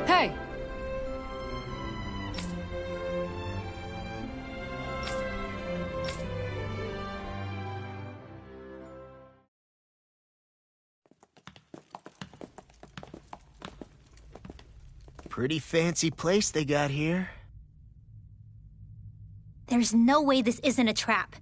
Hey! Pretty fancy place they got here. There's no way this isn't a trap.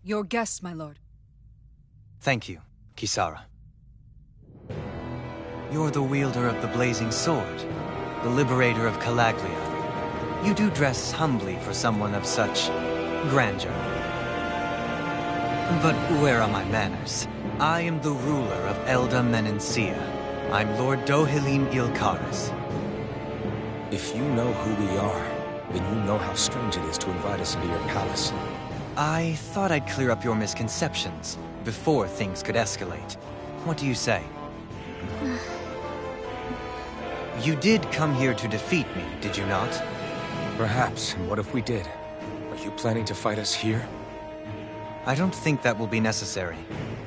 Your guest, my lord. Thank you, Kisara. You're the wielder of the blazing sword, the liberator of Calaglia. You do dress humbly for someone of such grandeur. But where are my manners? I am the ruler of Elda Menencia. I'm Lord Dohilim Ilkaris. If you know who we are, then you know how strange it is to invite us into your palace. I thought I'd clear up your misconceptions before things could escalate. What do you say? You did come here to defeat me, did you not? Perhaps, and what if we did? Are you planning to fight us here? I don't think that will be necessary.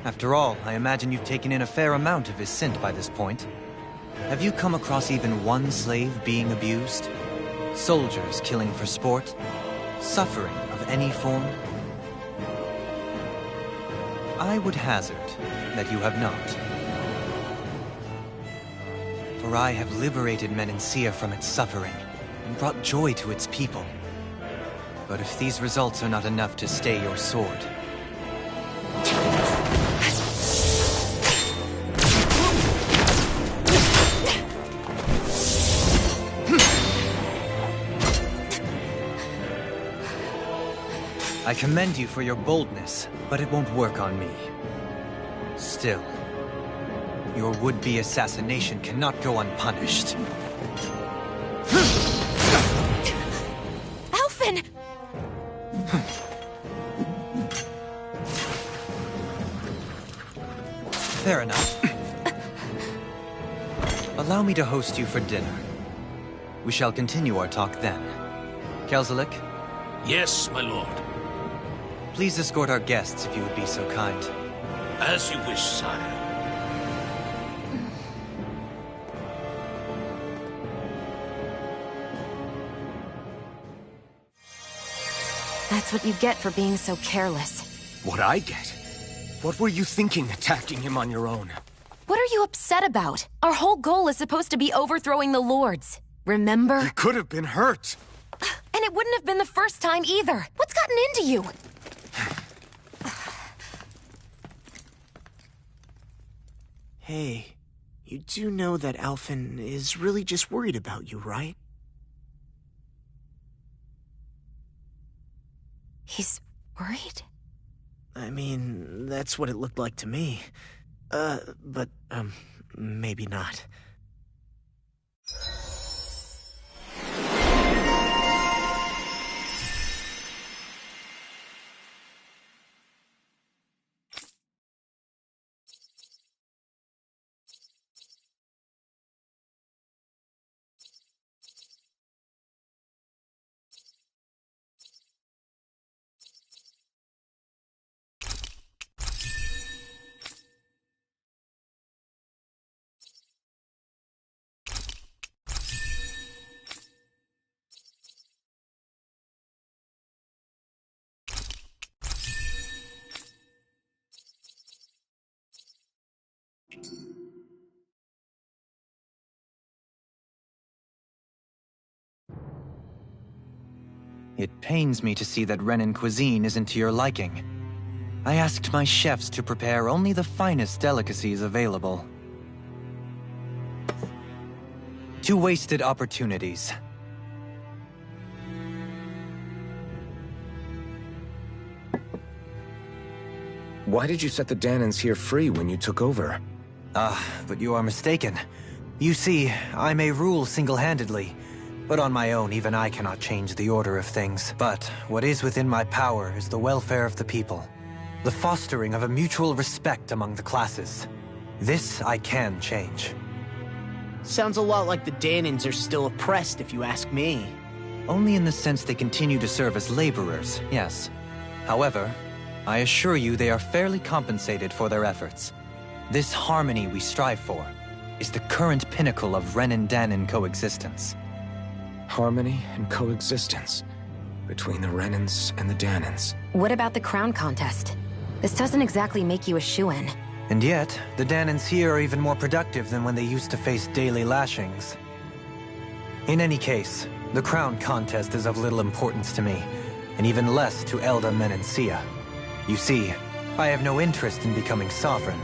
After all, I imagine you've taken in a fair amount of his scent by this point. Have you come across even one slave being abused? Soldiers killing for sport? Suffering of any form? I would hazard that you have not. For I have liberated Menencia from its suffering, and brought joy to its people. But if these results are not enough to stay your sword... I commend you for your boldness, but it won't work on me. Still, your would-be assassination cannot go unpunished. Alphen! Fair enough. Allow me to host you for dinner. We shall continue our talk then. Kelzelik? Yes, my lord. Please escort our guests if you would be so kind. As you wish, sire. That's what you get for being so careless. What I get? What were you thinking attacking him on your own? What are you upset about? Our whole goal is supposed to be overthrowing the lords. Remember? He could have been hurt. And it wouldn't have been the first time either. What's gotten into you? Hey, you do know that Alphen is really just worried about you, right? He's worried? I mean, that's what it looked like to me. But maybe not. It pains me to see that Renan cuisine isn't to your liking. I asked my chefs to prepare only the finest delicacies available. 2 wasted opportunities. Why did you set the Dahnans here free when you took over? But you are mistaken. You see, I may rule single-handedly, but on my own, even I cannot change the order of things. But what is within my power is the welfare of the people, the fostering of a mutual respect among the classes. This I can change. Sounds a lot like the Dahnans are still oppressed, if you ask me. Only in the sense they continue to serve as laborers, yes. However, I assure you they are fairly compensated for their efforts. This harmony we strive for is the current pinnacle of Ren and Dahnan coexistence. Harmony and coexistence between the Renans and the Dahnans. What about the crown contest? This doesn't exactly make you a shoo-in. And yet, the Dahnans here are even more productive than when they used to face daily lashings. In any case, the crown contest is of little importance to me, and even less to Elda Menencia. You see, I have no interest in becoming sovereign.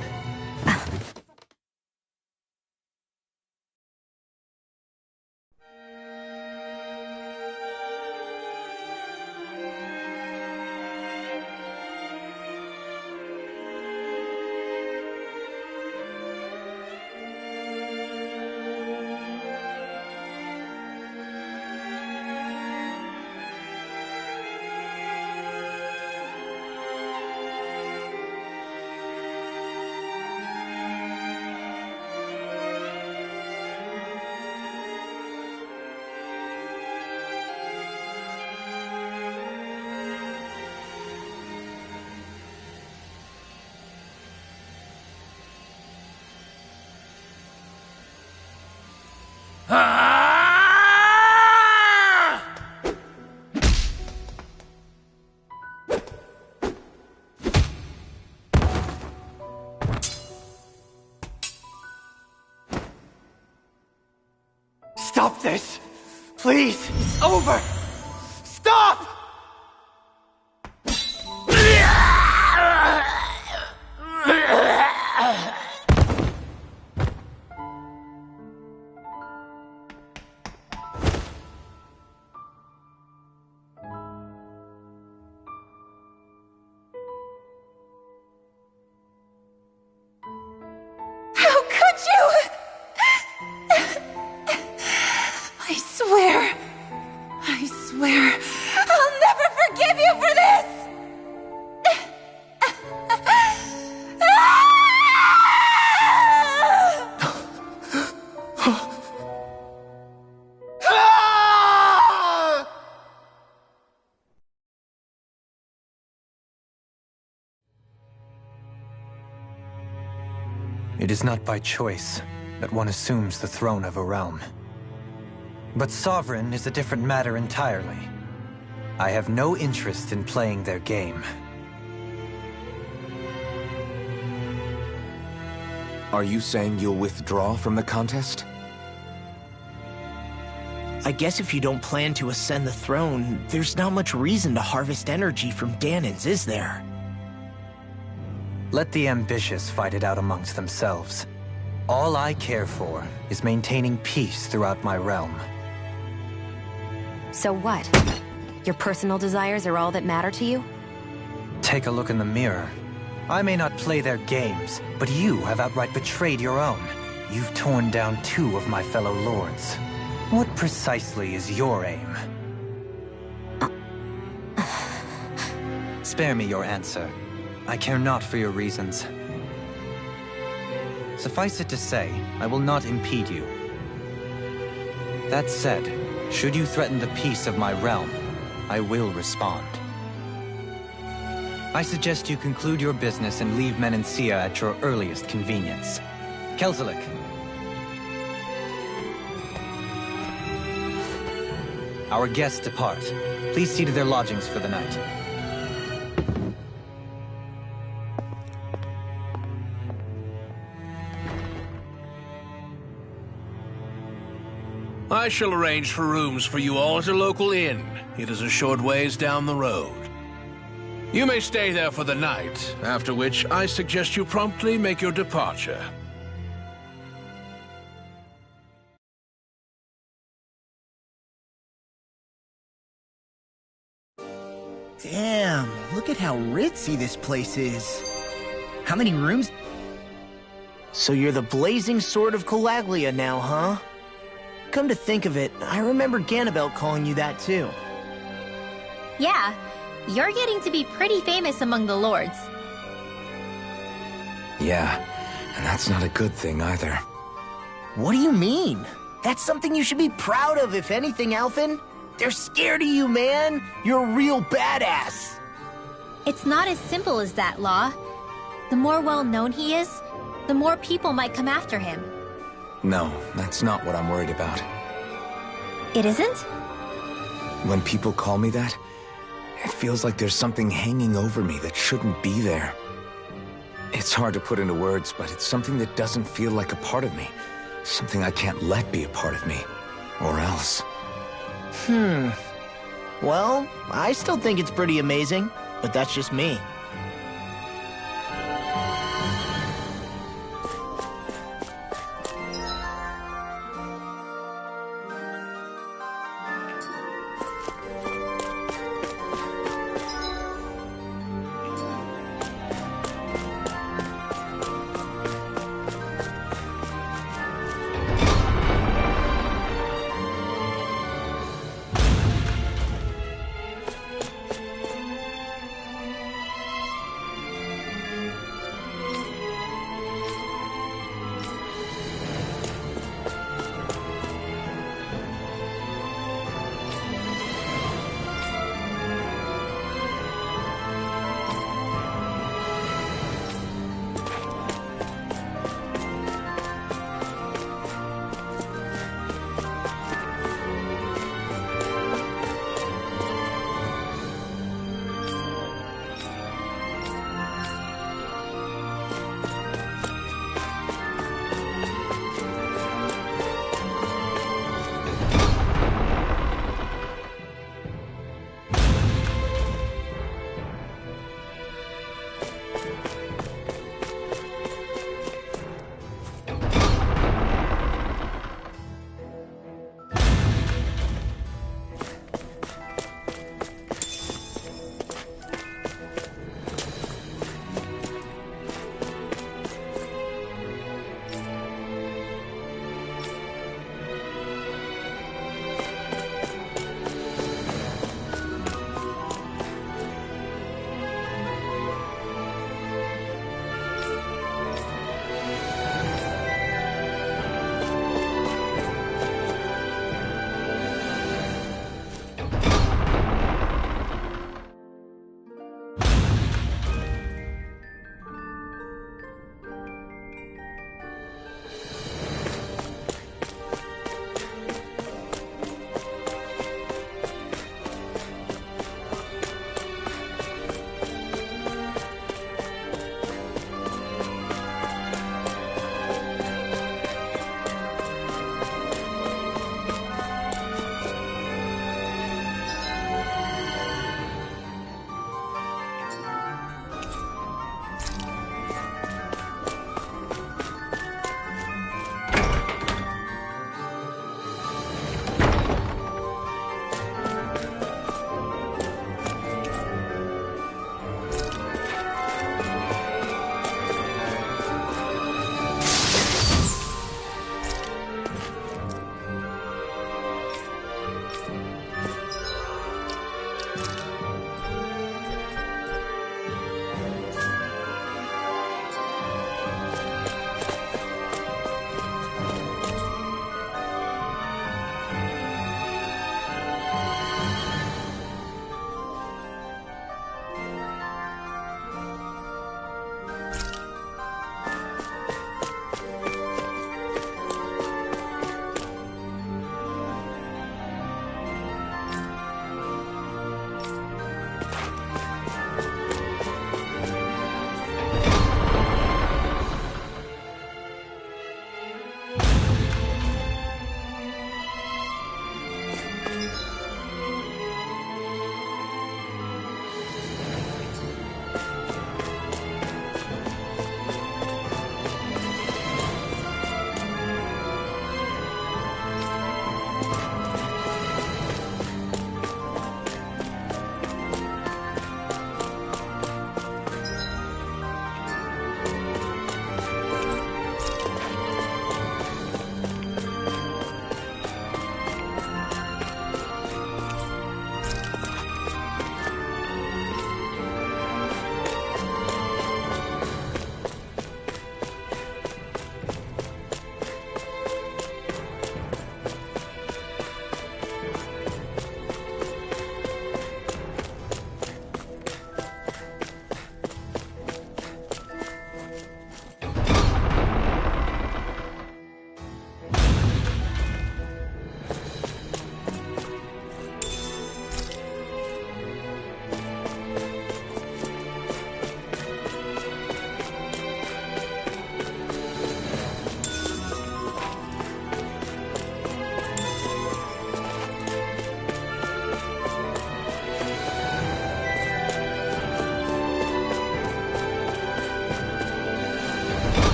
Stop this! Please! It's over! Stop! How could you? I swear, I'll never forgive you for this! It is not by choice that one assumes the throne of a realm. But sovereign is a different matter entirely. I have no interest in playing their game. Are you saying you'll withdraw from the contest? I guess if you don't plan to ascend the throne, there's not much reason to harvest energy from Dahnans, is there? Let the ambitious fight it out amongst themselves. All I care for is maintaining peace throughout my realm. So what? Your personal desires are all that matter to you? Take a look in the mirror. I may not play their games, but you have outright betrayed your own. You've torn down 2 of my fellow lords. What precisely is your aim? Spare me your answer. I care not for your reasons. Suffice it to say, I will not impede you. That said, should you threaten the peace of my realm, I will respond. I suggest you conclude your business and leave Menencia at your earliest convenience. Kelzelik. Our guests depart. Please see to their lodgings for the night. I shall arrange for rooms for you all at a local inn. It is a short ways down the road. You may stay there for the night, after which I suggest you promptly make your departure. Damn, look at how ritzy this place is. How many rooms? So you're the blazing sword of Colaglia now, huh? Come to think of it, I remember Ganabelt calling you that too. Yeah, you're getting to be pretty famous among the lords. Yeah, and that's not a good thing either. What do you mean? That's something you should be proud of, if anything, Alphen. They're scared of you, man. You're a real badass. It's not as simple as that, Law. The more well-known he is, the more people might come after him. No, that's not what I'm worried about. It isn't? When people call me that, it feels like there's something hanging over me that shouldn't be there. It's hard to put into words, but it's something that doesn't feel like a part of me. Something I can't let be a part of me. Or else. Well, I still think it's pretty amazing, but that's just me.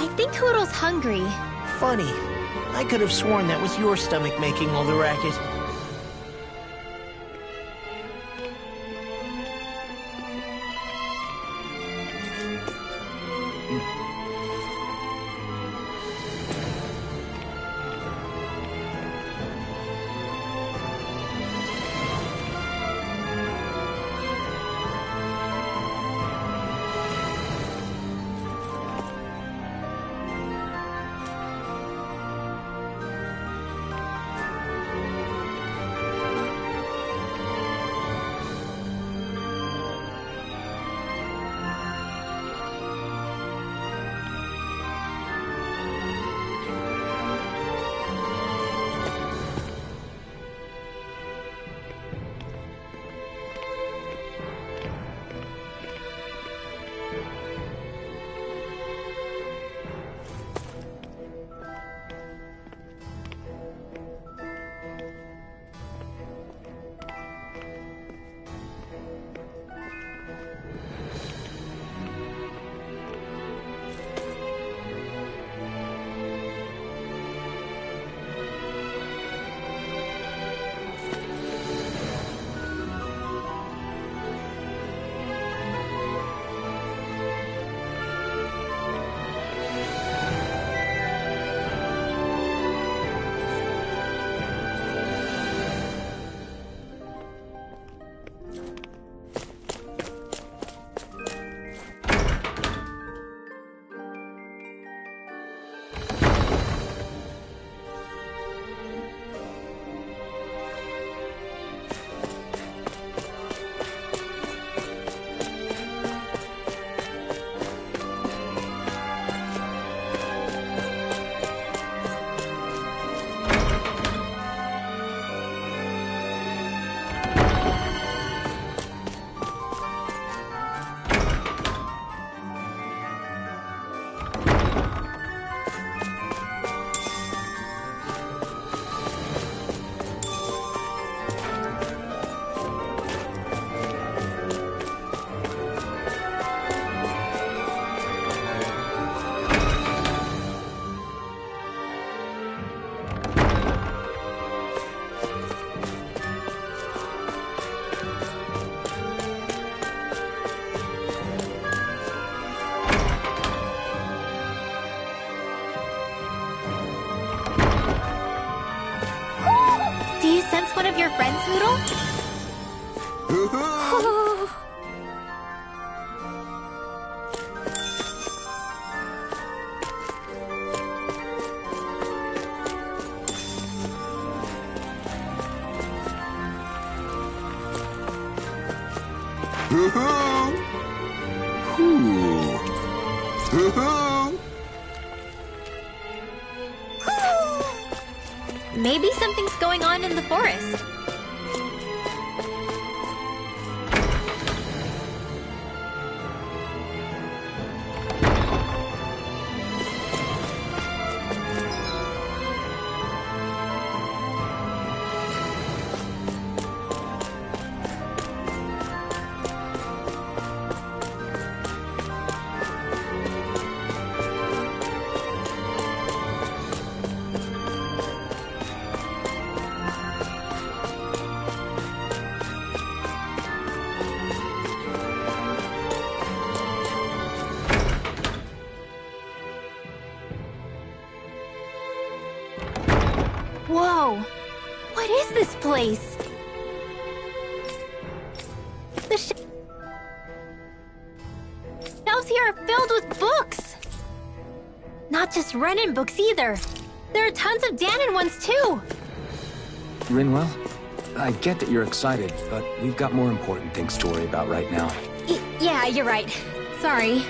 I think Hoodle's hungry. Funny. I could have sworn that was your stomach making all the racket. Poodle? Maybe something's going on in the forest. Whoa! What is this place? The shelves here are filled with books! Not just Renin books either. There are tons of Dahnan ones too! Rinwell, I get that you're excited, but we've got more important things to worry about right now. Yeah, you're right. Sorry.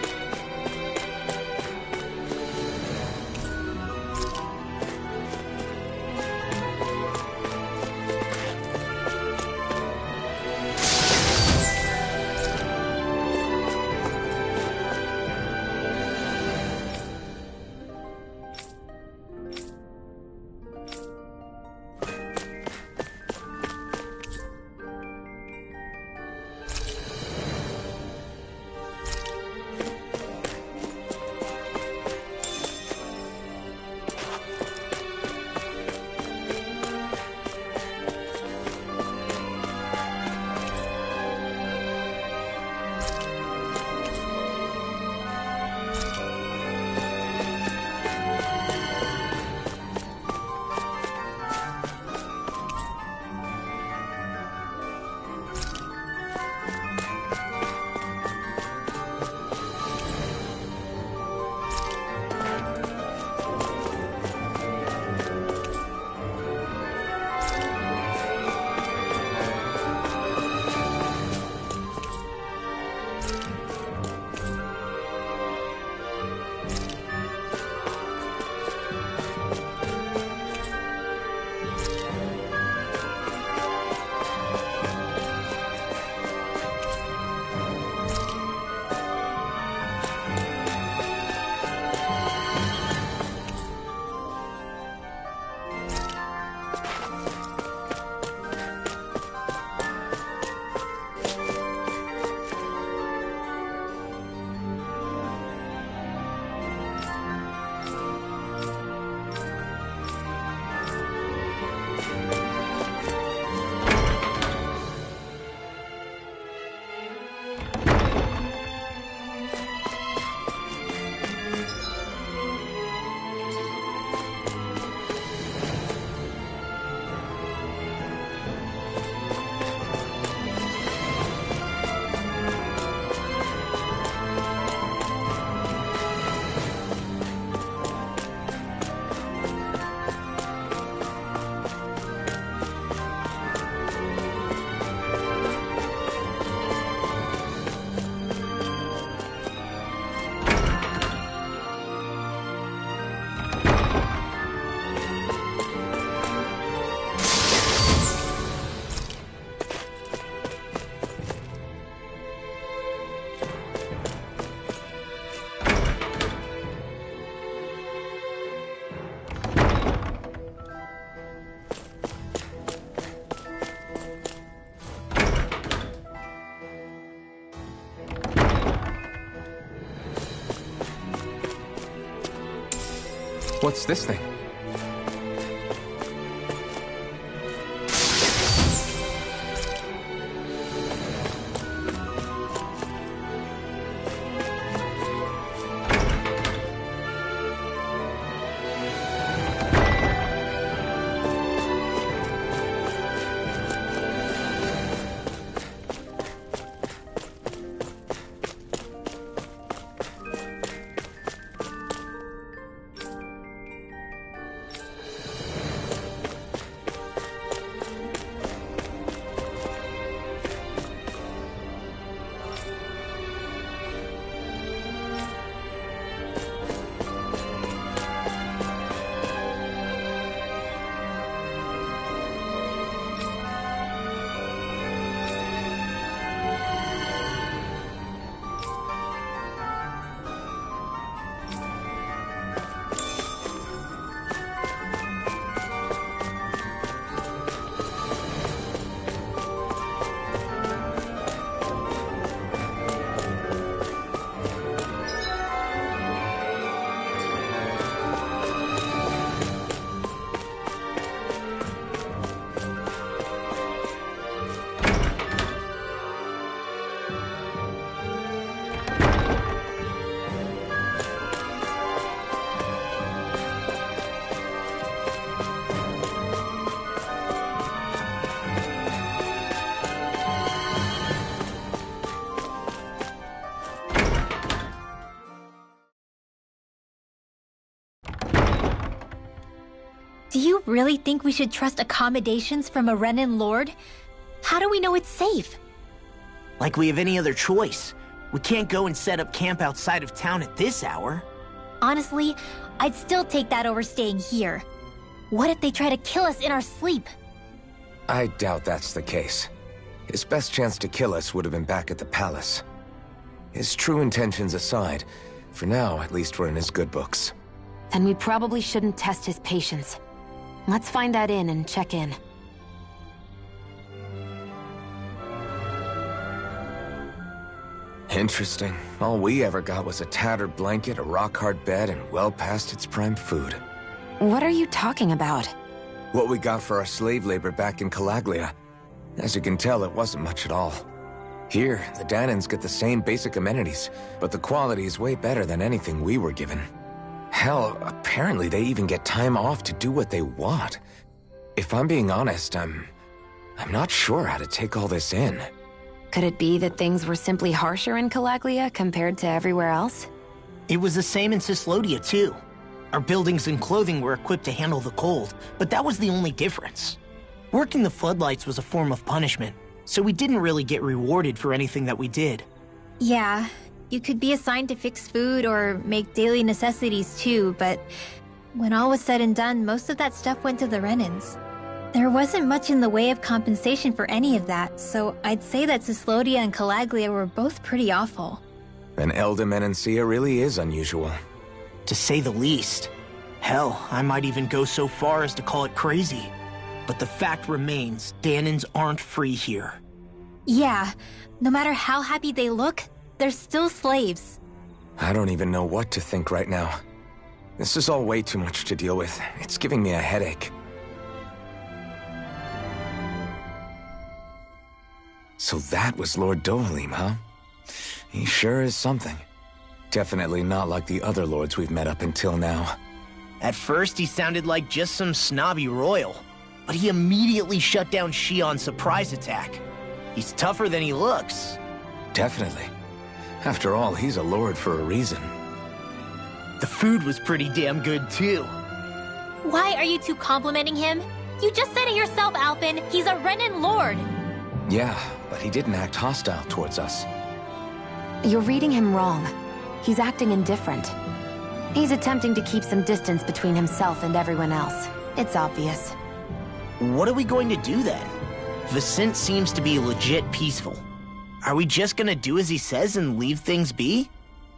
What's this thing? you really think we should trust accommodations from a Renan Lord? How do we know it's safe? Like we have any other choice. We can't go and set up camp outside of town at this hour. Honestly, I'd still take that over staying here. What if they try to kill us in our sleep? I doubt that's the case. His best chance to kill us would have been back at the palace. His true intentions aside, for now, at least we're in his good books. Then we probably shouldn't test his patience. Let's find that inn and check in. Interesting. All we ever got was a tattered blanket, a rock-hard bed, and well past its prime food. What are you talking about? What we got for our slave labor back in Calaglia. As you can tell, it wasn't much at all. Here, the Dahnans get the same basic amenities, but the quality is way better than anything we were given. Hell, apparently they even get time off to do what they want. If I'm being honest, I'm not sure how to take all this in. Could it be that things were simply harsher in Calaglia compared to everywhere else? It was the same in Cislodia, too. Our buildings and clothing were equipped to handle the cold, but that was the only difference. Working the floodlights was a form of punishment, so we didn't really get rewarded for anything that we did. Yeah, you could be assigned to fix food or make daily necessities too, but when all was said and done, most of that stuff went to the Renans. There wasn't much in the way of compensation for any of that, so I'd say that Cislodia and Calaglia were both pretty awful. An Elder Menancia really is unusual. To say the least. Hell, I might even go so far as to call it crazy. But the fact remains, Dahnans aren't free here. Yeah, no matter how happy they look, they're still slaves. I don't even know what to think right now. This is all way too much to deal with. It's giving me a headache. So that was Lord Dohalim, huh? He sure is something. Definitely not like the other lords we've met up until now. At first, he sounded like just some snobby royal, but he immediately shut down Shionne's surprise attack. He's tougher than he looks. Definitely. After all, he's a lord for a reason. The food was pretty damn good, too. Why are you two complimenting him? You just said it yourself, Alphen. He's a Renan Lord. Yeah, but he didn't act hostile towards us. You're reading him wrong. He's acting indifferent. He's attempting to keep some distance between himself and everyone else. It's obvious. What are we going to do then? Vicent seems to be legit peaceful. Are we just gonna do as he says and leave things be?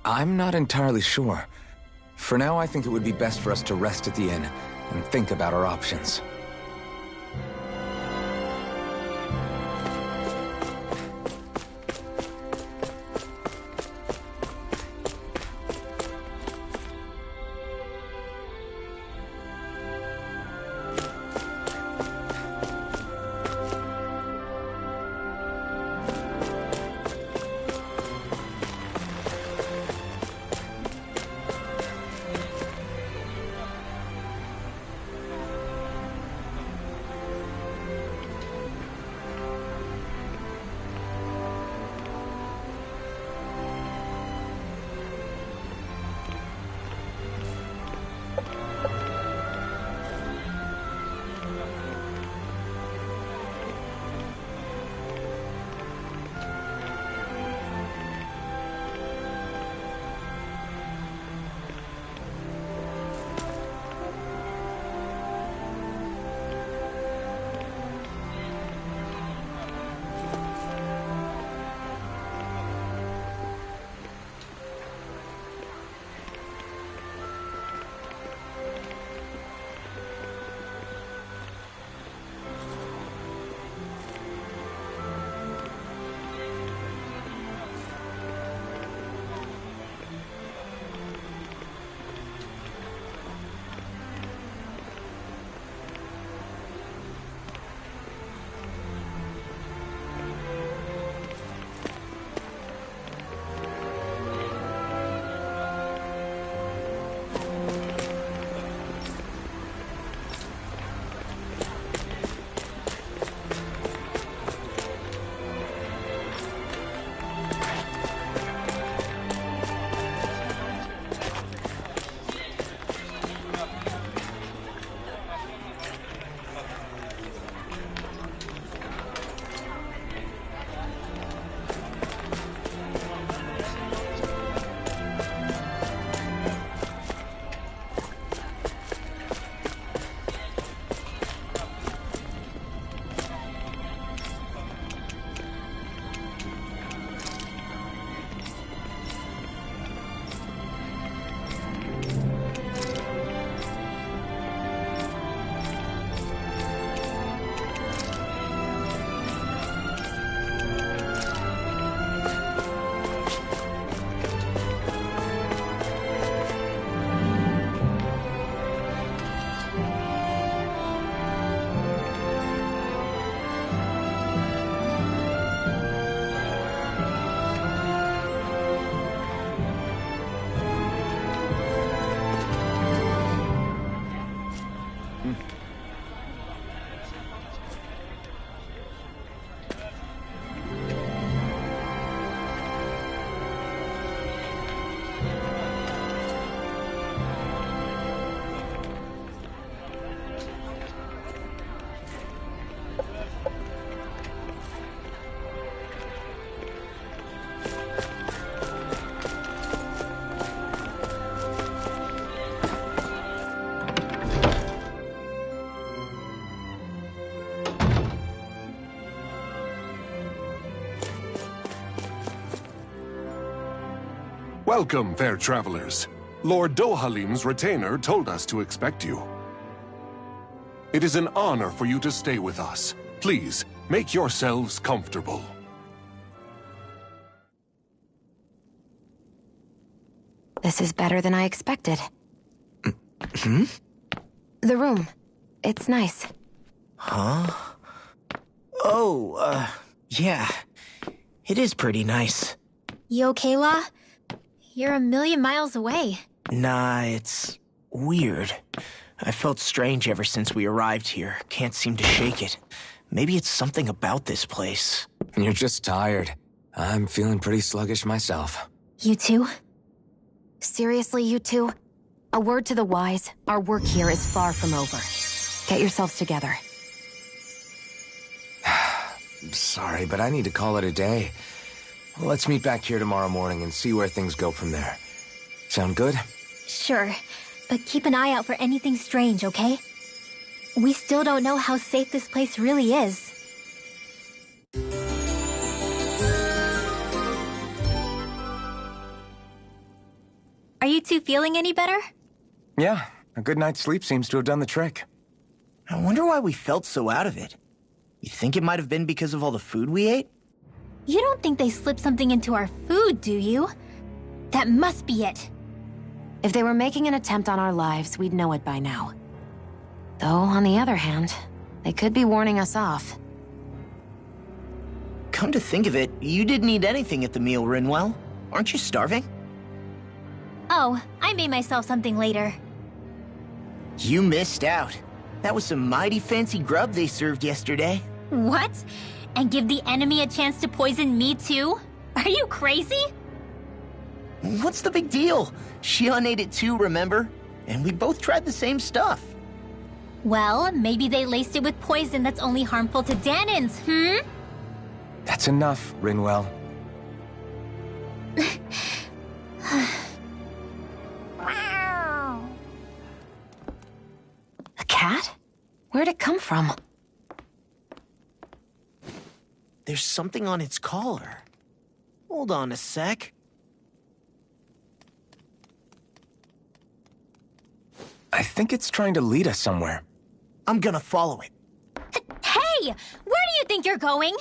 I'm not entirely sure. For now, I think it would be best for us to rest at the inn and think about our options. Welcome, fair travelers. Lord Dohalim's retainer told us to expect you. It is an honor for you to stay with us. Please, make yourselves comfortable. This is better than I expected. Hmm? The room. It's nice. Huh? Oh, yeah. It is pretty nice. You okay, La? You're a million miles away. Nah, it's weird. I felt strange ever since we arrived here. Can't seem to shake it. Maybe it's something about this place. You're just tired. I'm feeling pretty sluggish myself. You too? Seriously, you two? A word to the wise, our work here is far from over. Get yourselves together. Sorry, but I need to call it a day. Let's meet back here tomorrow morning and see where things go from there. Sound good? Sure, but keep an eye out for anything strange, okay? We still don't know how safe this place really is. Are you two feeling any better? Yeah, a good night's sleep seems to have done the trick. I wonder why we felt so out of it. You think it might have been because of all the food we ate? You don't think they slipped something into our food, do you? That must be it. If they were making an attempt on our lives, we'd know it by now. Though, on the other hand, they could be warning us off. Come to think of it, you didn't eat anything at the meal, Rinwell. Aren't you starving? Oh, I made myself something later. You missed out. That was some mighty fancy grub they served yesterday. What? And give the enemy a chance to poison me too? Are you crazy? What's the big deal? Shionne ate it too, remember? And we both tried the same stuff. Well, maybe they laced it with poison that's only harmful to Dahnans, hmm? That's enough, Rinwell. A cat? Where'd it come from? There's something on its collar. Hold on a sec. I think it's trying to lead us somewhere. I'm gonna follow it. Hey! Where do you think you're going?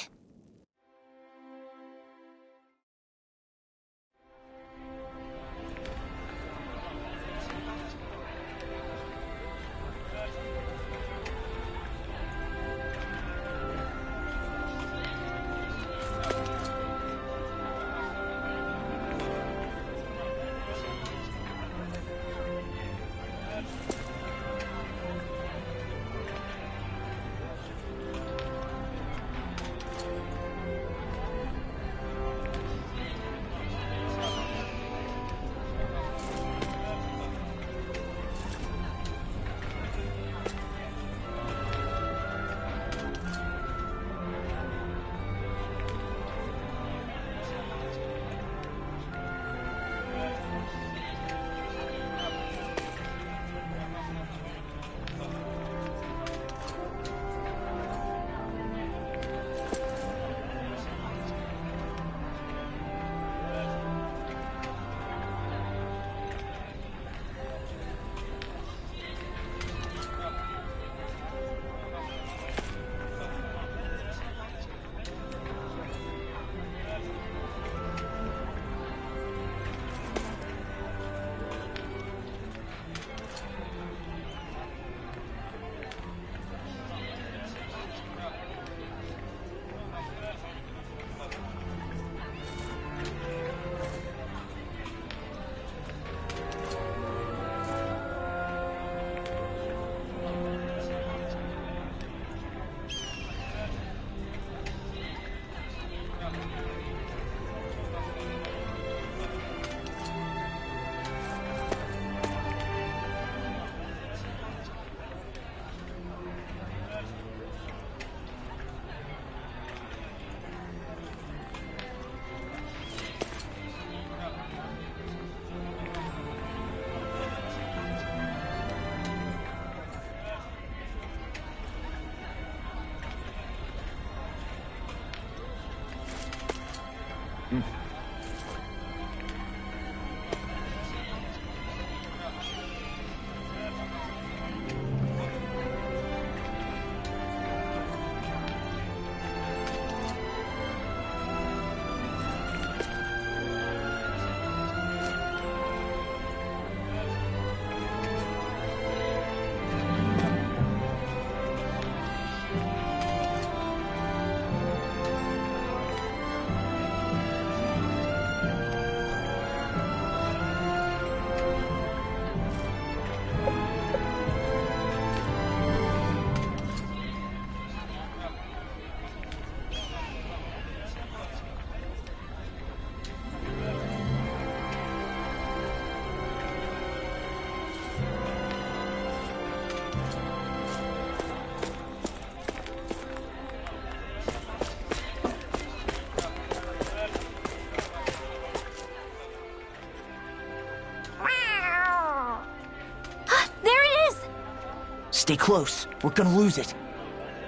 Stay close. We're gonna lose it.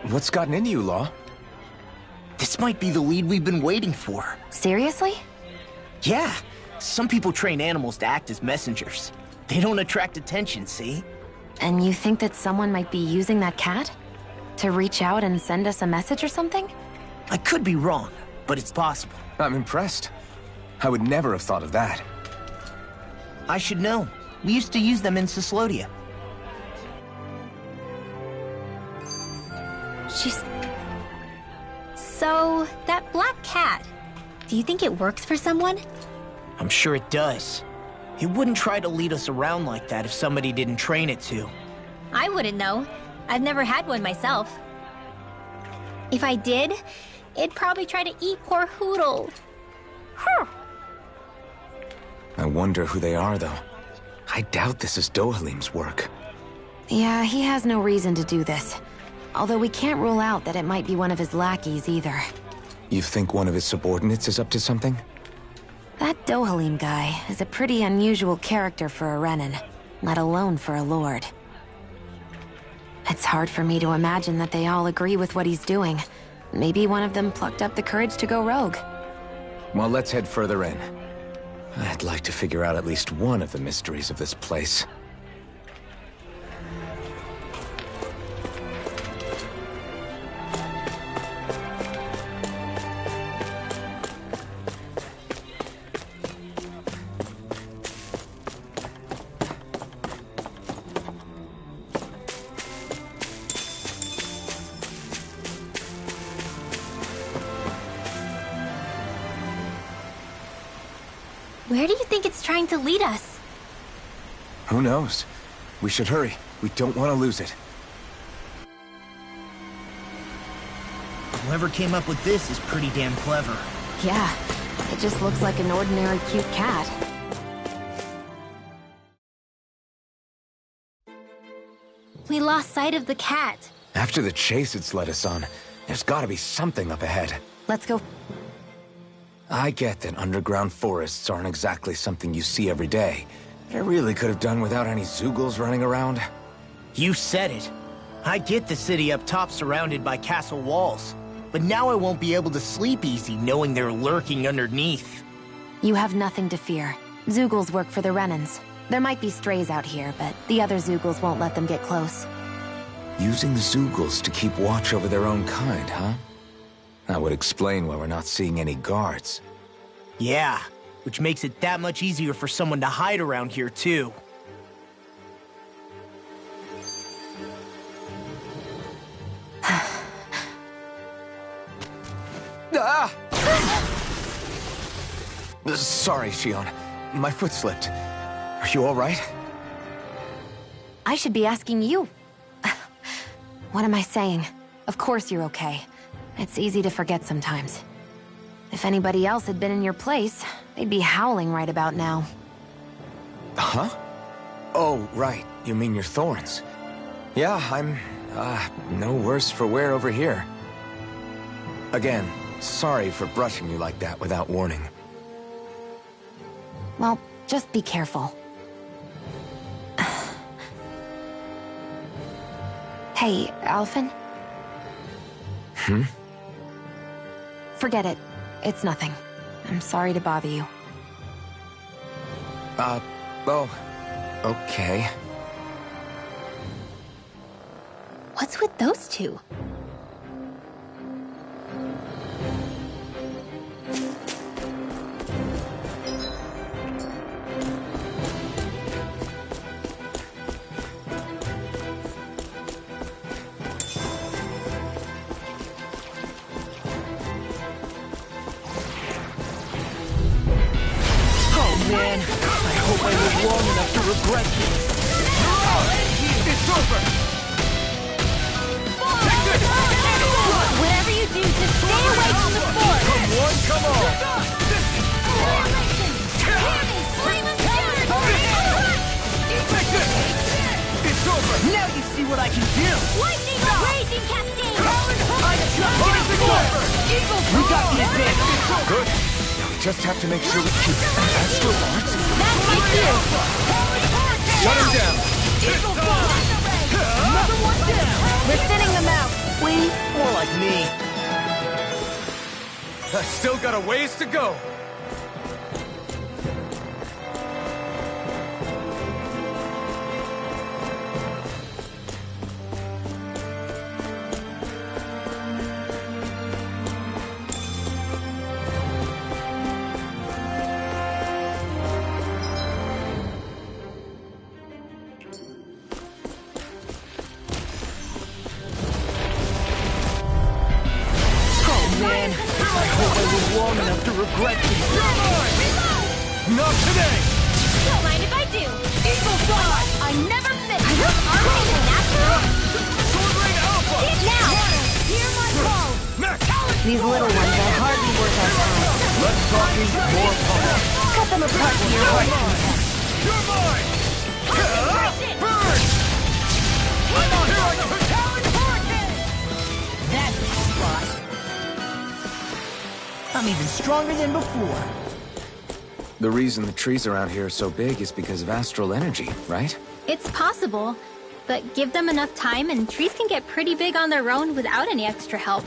What's gotten into you, Law? This might be the lead we've been waiting for. Seriously? Yeah. Some people train animals to act as messengers. They don't attract attention, see? And you think that someone might be using that cat? To reach out and send us a message or something? I could be wrong, but it's possible. I'm impressed. I would never have thought of that. I should know. We used to use them in Cyslodia. So, that black cat, do you think it works for someone? I'm sure it does. It wouldn't try to lead us around like that if somebody didn't train it to. I wouldn't know. I've never had one myself. If I did, it'd probably try to eat poor Hootle. I wonder who they are, though. I doubt this is Dohalim's work. Yeah, he has no reason to do this. Although we can't rule out that it might be one of his lackeys either. You think one of his subordinates is up to something? That Dohalim guy is a pretty unusual character for a Renin, let alone for a lord. It's hard for me to imagine that they all agree with what he's doing. Maybe one of them plucked up the courage to go rogue. Well, let's head further in. I'd like to figure out at least one of the mysteries of this place. Where do you think it's trying to lead us? Who knows? We should hurry. We don't want to lose it. Whoever came up with this is pretty damn clever. Yeah, it just looks like an ordinary cute cat. We lost sight of the cat. After the chase it's led us on, there's gotta be something up ahead. Let's go. I get that underground forests aren't exactly something you see every day. I really could have done without any Zeugles running around. You said it. I get the city up top surrounded by castle walls. But now I won't be able to sleep easy knowing they're lurking underneath. You have nothing to fear. Zeugles work for the Renins. There might be strays out here, but the other Zeugles won't let them get close. Using the Zeugles to keep watch over their own kind, huh? That would explain why we're not seeing any guards. Yeah, which makes it that much easier for someone to hide around here, too. Ah! Sorry, Shionne. My foot slipped. Are you all right? I should be asking you. What am I saying? Of course you're okay. It's easy to forget sometimes. If anybody else had been in your place, they'd be howling right about now. Huh? Oh, right. You mean your thorns. Yeah, I'm, no worse for wear over here. Again, sorry for brushing you like that without warning. Well, just be careful. Hey, Alphen? Hmm? Forget it. It's nothing. I'm sorry to bother you. Oh, okay. What's with those two? Man, I hope I live long enough to regret this. It's over! Whatever you do, just stay away from the fort! Come on, come on! It's over! Now you see what I can do! Lightning raging cascade! We got the advantage! Good. Now we just have to make sure we keep Astral Arts. That's my cue! Shut him down! Another one down! We're thinning them out. We? More like me. I still got a ways to go. Long enough to regret these. Not today! Don't mind if I do. Eagle Fly! I never miss. Are we natural? Sword Rain Alpha! Now! Hear my call! These little ones are hardly worth our time. Less talking, more talking. Cut them apart to your heart. You're mine! Burn! I'm on here! Talon Hurricane! That's the spot. I'm even stronger than before. The reason the trees around here are so big is because of astral energy, right? It's possible, but give them enough time and trees can get pretty big on their own without any extra help.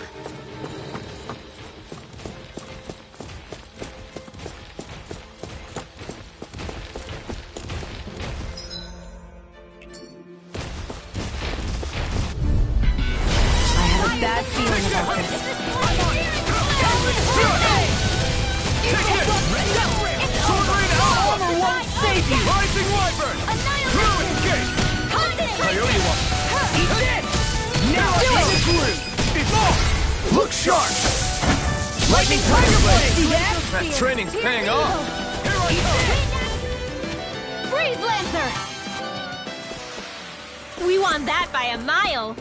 I have a bad feeling about this. Sword Rain Alpha! Armor won't save you! Rising Wyvern! Ruin Gate! Coyote one! Eat this! Now do it! It's off! Look sharp! Lightning Tiger Blade! See that? That training's paying off! Freeze Lancer! We won that by a mile!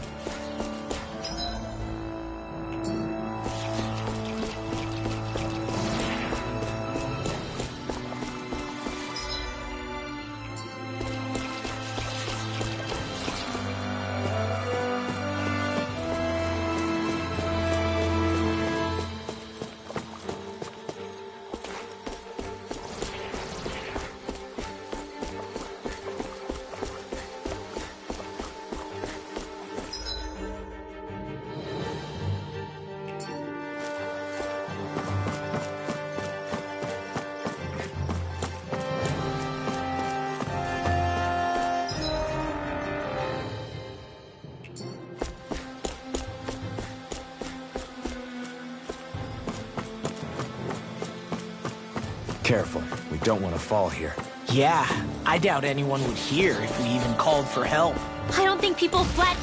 Careful, we don't want to fall here. Yeah, I doubt anyone would hear if we even called for help. I don't think people flat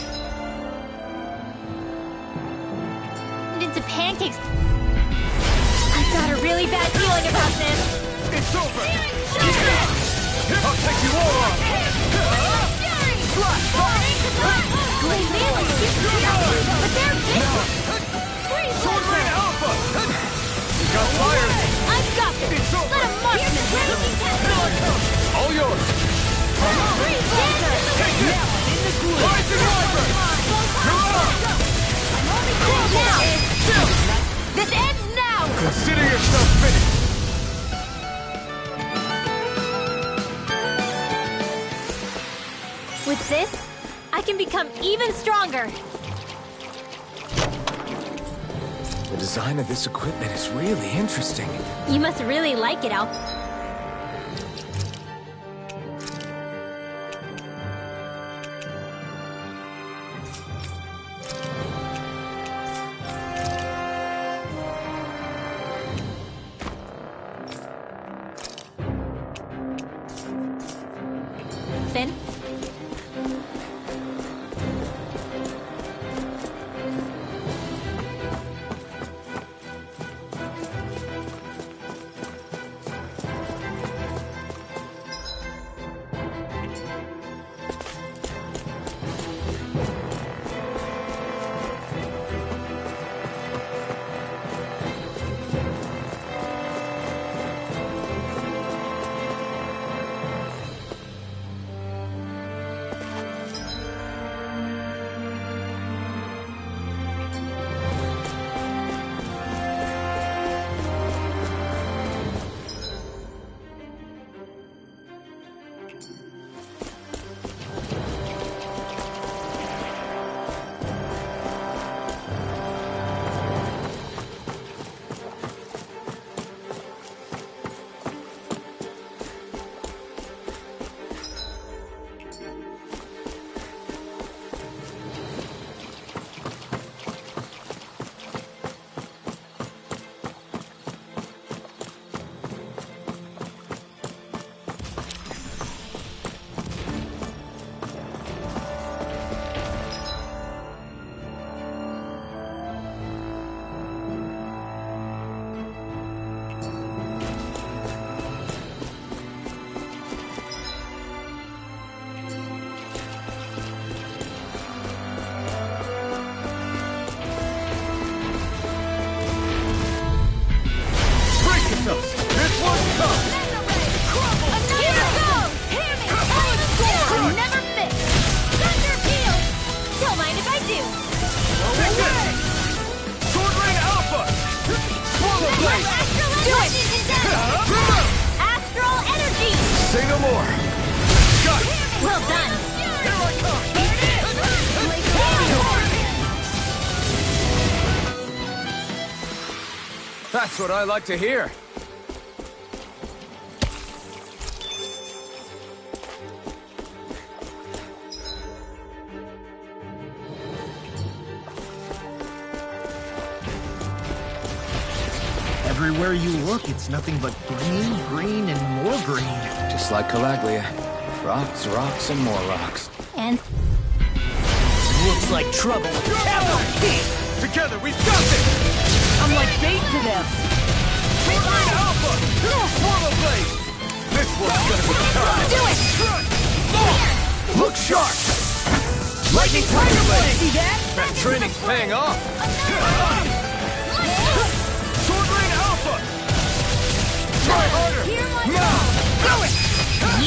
into pancakes. I've got a really bad feeling about this. It's over! I'll take you all on! But they're big. Sword Rain Alpha! You got fire! I've got this. It's over! Let 'em mark me. All yours! Take it! Rising Wyvern! You're up! This ends now. Consider yourself finished! With this, I can become even stronger. The design of this equipment is really interesting. You must really like it, Alphen. Finn? That's what I like to hear. Everywhere you look, it's nothing but green, green, and more green. Just like Calaglia. Rocks, rocks, and more rocks. And Looks like trouble with capital T! Together, we've got this! I'm like bait to them. Liberate Alpha! Portal Blade! This one's gonna be tough! do it! Look sharp! Lightning Tiger Blade! See that? That training's paying off! Sword Rain Alpha! Try harder! Now! Do it!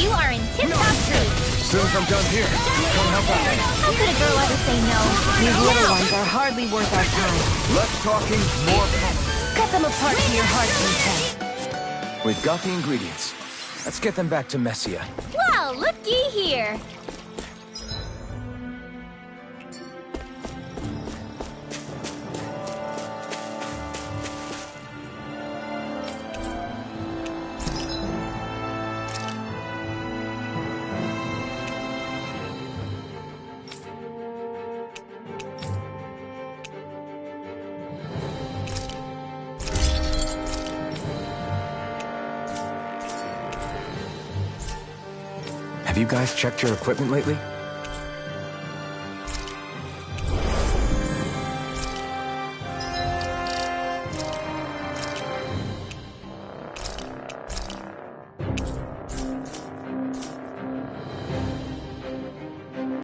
You are in tip-top shape. Soon as I'm done here, come help out. How could a girl ever say no? These little ones are hardly worth our time. Less talking, more punch. Cut them apart to your heart's content. We've got the ingredients. Let's get them back to Messia. Well, looky here. Have you guys checked your equipment lately?